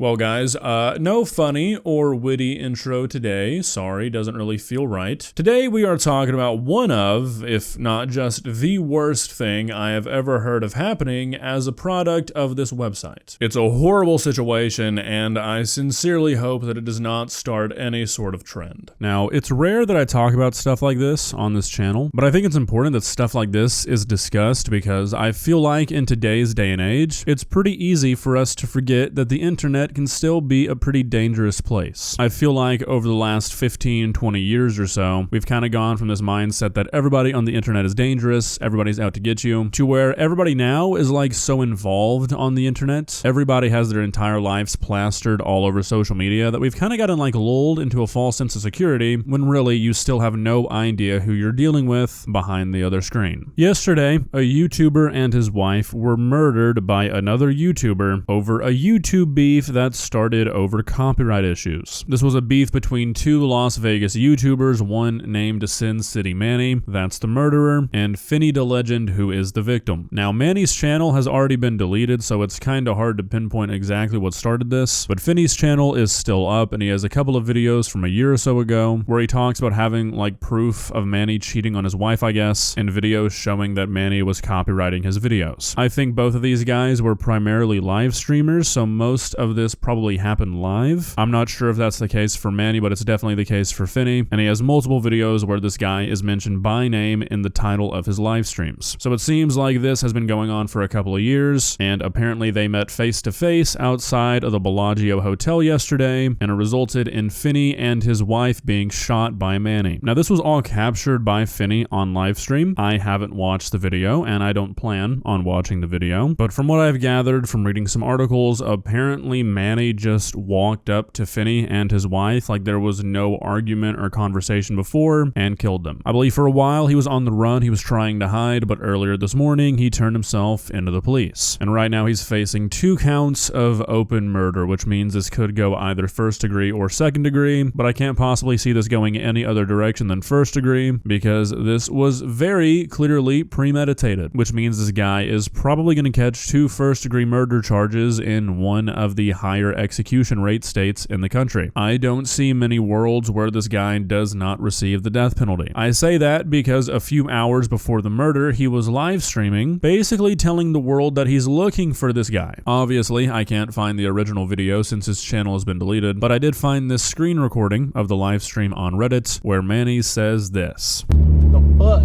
Well, guys, no funny or witty intro today. Sorry, doesn't really feel right. Today we are talking about one of, if not just the worst thing I have ever heard of happening as a product of this website. It's a horrible situation, and I sincerely hope that it does not start any sort of trend. Now, it's rare that I talk about stuff like this on this channel, but I think it's important that stuff like this is discussed because I feel like in today's day and age, it's pretty easy for us to forget that the internet can still be a pretty dangerous place. I feel like over the last 15, 20 years or so, we've kind of gone from this mindset that everybody on the internet is dangerous, everybody's out to get you, to where everybody now is like so involved on the internet. Everybody has their entire lives plastered all over social media that we've kind of gotten like lulled into a false sense of security when really you still have no idea who you're dealing with behind the other screen. Yesterday, a YouTuber and his wife were murdered by another YouTuber over a YouTube beef that started over copyright issues. This was a beef between two Las Vegas YouTubers, one named Sin City Manny, that's the murderer, and Finney the Legend, who is the victim. Now, Manny's channel has already been deleted, so it's kind of hard to pinpoint exactly what started this, but Finney's channel is still up, and he has a couple of videos from a year or so ago where he talks about having like proof of Manny cheating on his wife, I guess, and videos showing that Manny was copywriting his videos. I think both of these guys were primarily live streamers, so most of this probably happened live. I'm not sure if that's the case for Manny, but it's definitely the case for Finney, and he has multiple videos where this guy is mentioned by name in the title of his live streams. So it seems like this has been going on for a couple of years, and apparently they met face to face outside of the Bellagio Hotel yesterday, and it resulted in Finney and his wife being shot by Manny. Now, this was all captured by Finney on live stream. I haven't watched the video, and I don't plan on watching the video, but from what I've gathered from reading some articles, apparently Manny just walked up to Finney and his wife like there was no argument or conversation before and killed them. I believe for a while he was on the run, he was trying to hide, but earlier this morning he turned himself into the police. And right now he's facing 2 counts of open murder, which means this could go either first degree or second degree, but I can't possibly see this going any other direction than first degree because this was very clearly premeditated, which means this guy is probably going to catch 2 first-degree murder charges in one of the higher execution rate states in the country. I don't see many worlds where this guy does not receive the death penalty. I say that because a few hours before the murder, he was live streaming, basically telling the world that he's looking for this guy. Obviously, I can't find the original video since his channel has been deleted, but I did find this screen recording of the live stream on Reddit where Manny says this. The fuck?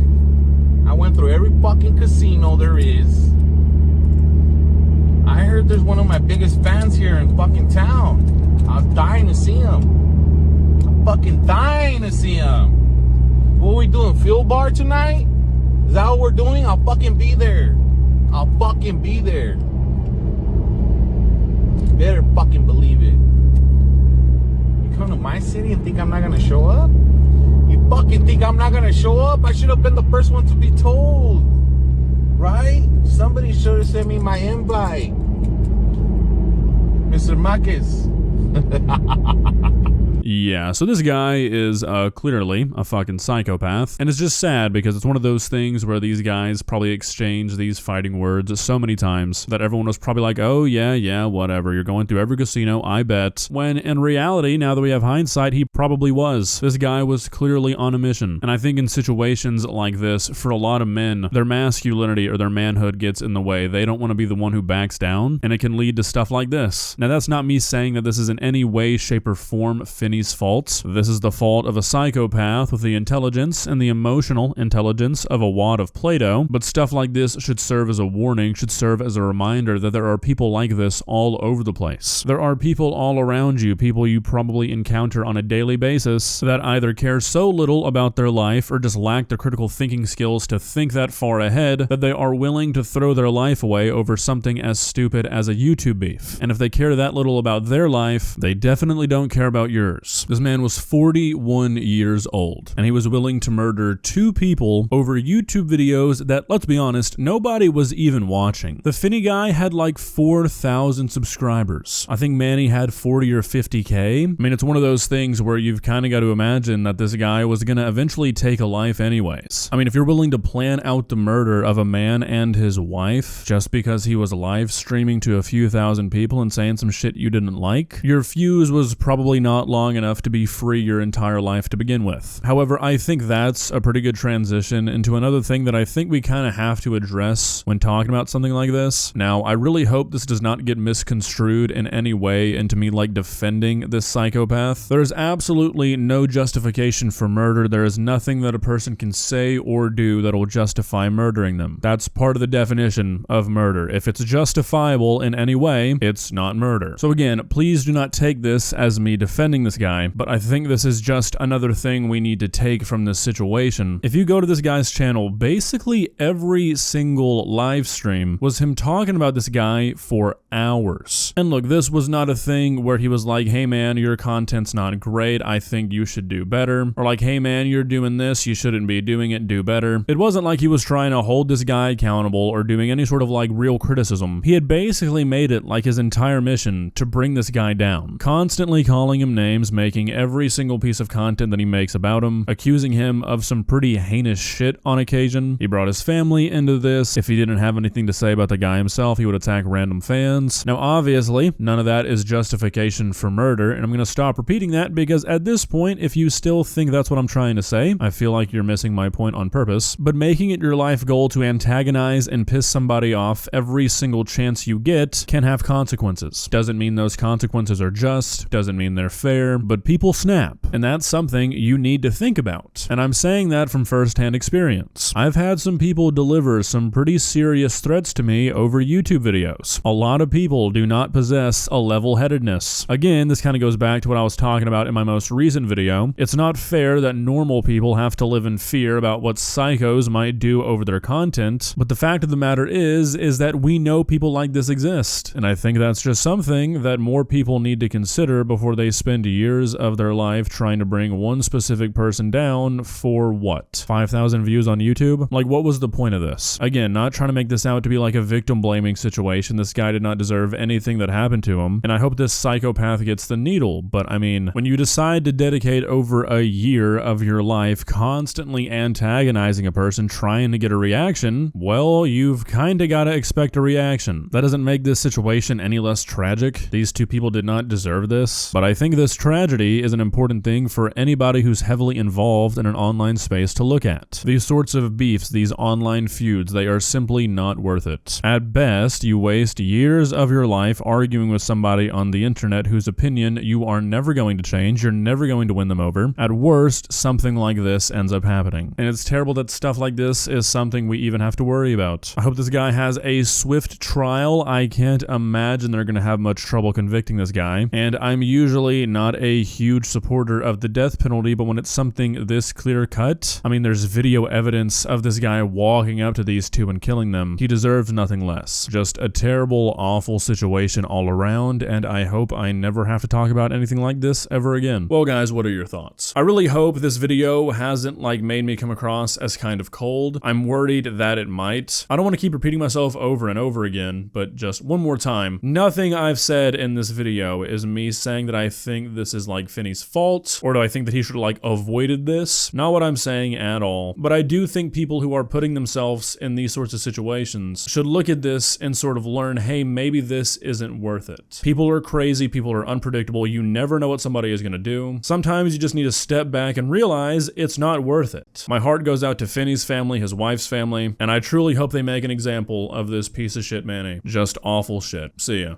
I went through every fucking casino there is. I heard there's one of my biggest fans here in fucking town. I was dying to see him. I'm fucking dying to see him. What are we doing, fuel bar tonight? Is that what we're doing? I'll fucking be there. I'll fucking be there. You better fucking believe it. You come to my city and think I'm not gonna show up? You fucking think I'm not gonna show up? I should have been the first one to be told. Right? Somebody should have sent me my invite. Mr. Marquez. Yeah, so this guy is clearly a fucking psychopath, and it's just sad because it's one of those things where these guys probably exchange these fighting words so many times that everyone was probably like, oh yeah, whatever, you're going through every casino, I bet. When in reality, now that we have hindsight, he probably was. This guy was clearly on a mission, and I think in situations like this, for a lot of men, their masculinity or their manhood gets in the way. They don't want to be the one who backs down, and it can lead to stuff like this. Now, that's not me saying that this is in any way, shape, or form Finney's fault. This is the fault of a psychopath with the intelligence and the emotional intelligence of a wad of Play-Doh, but stuff like this should serve as a warning, should serve as a reminder that there are people like this all over the place. There are people all around you, people you probably encounter on a daily basis that either care so little about their life or just lack the critical thinking skills to think that far ahead that they are willing to throw their life away over something as stupid as a YouTube beef. And if they care that little about their life, they definitely don't care about yours. years. This man was 41 years old, and he was willing to murder 2 people over YouTube videos that, let's be honest, nobody was even watching. The Finney guy had like 4,000 subscribers. I think Manny had 40 or 50K. I mean, it's one of those things where you've kind of got to imagine that this guy was going to eventually take a life anyways. I mean, if you're willing to plan out the murder of a man and his wife just because he was live streaming to a few thousand people and saying some shit you didn't like, your fuse was probably not long enough to be free your entire life to begin with. However, I think that's a pretty good transition into another thing that I think we kind of have to address when talking about something like this. Now, I really hope this does not get misconstrued in any way into me like defending this psychopath. There is absolutely no justification for murder. There is nothing that a person can say or do that will justify murdering them. That's part of the definition of murder. If it's justifiable in any way, it's not murder. So again, please do not take this as me defending this guy, but I think this is just another thing we need to take from this situation. If you go to this guy's channel, basically every single live stream was him talking about this guy for hours. And look, this was not a thing where he was like, hey man, your content's not great, I think you should do better. Or like, hey man, you're doing this, you shouldn't be doing it, do better. It wasn't like he was trying to hold this guy accountable or doing any sort of like real criticism. He had basically made it like his entire mission to bring this guy down, constantly calling him names, making every single piece of content that he makes about him, accusing him of some pretty heinous shit on occasion. He brought his family into this. If he didn't have anything to say about the guy himself, he would attack random fans. Now, obviously, none of that is justification for murder, and I'm going to stop repeating that because at this point, if you still think that's what I'm trying to say, I feel like you're missing my point on purpose. But making it your life goal to antagonize and piss somebody off every single chance you get can have consequences. Doesn't mean those consequences are just, doesn't mean they're fair, but people snap, and that's something you need to think about. And I'm saying that from firsthand experience. I've had some people deliver some pretty serious threats to me over YouTube videos. A lot of people do not possess a level-headedness. Again, this kind of goes back to what I was talking about in my most recent video. It's not fair that normal people have to live in fear about what psychos might do over their content, but the fact of the matter is that we know people like this exist, and I think that's just something that more people need to consider before they spend years of their life trying to bring one specific person down for what? 5,000 views on YouTube? Like, what was the point of this? Again, not trying to make this out to be like a victim blaming situation. This guy did not deserve anything that happened to him, and I hope this psychopath gets the needle, but I mean, when you decide to dedicate over a year of your life constantly antagonizing a person trying to get a reaction, well, you've kinda gotta expect a reaction. That doesn't make this situation any less tragic. These 2 people did not deserve this, but I think this tragedy is an important thing for anybody who's heavily involved in an online space to look at. These sorts of beefs, these online feuds, they are simply not worth it. At best, you waste years of your life arguing with somebody on the internet whose opinion you are never going to change, you're never going to win them over. At worst, something like this ends up happening. And it's terrible that stuff like this is something we even have to worry about. I hope this guy has a swift trial. I can't imagine they're going to have much trouble convicting this guy. And I'm usually not a huge supporter of the death penalty, but when it's something this clear-cut, I mean, there's video evidence of this guy walking up to these 2 and killing them. He deserves nothing less. Just a terrible, awful situation all around, and I hope I never have to talk about anything like this ever again. Well, guys, what are your thoughts? I really hope this video hasn't like made me come across as kind of cold. I'm worried that it might. I don't want to keep repeating myself over and over again, but just one more time. Nothing I've said in this video is me saying that I think this is like Finney's fault, or do I think that he should like avoided this? Not what I'm saying at all. But I do think people who are putting themselves in these sorts of situations should look at this and sort of learn, hey, maybe this isn't worth it. People are crazy, people are unpredictable, you never know what somebody is gonna do. Sometimes you just need to step back and realize it's not worth it. My heart goes out to Finney's family, his wife's family, and I truly hope they make an example of this piece of shit Manny. Just awful shit. See ya.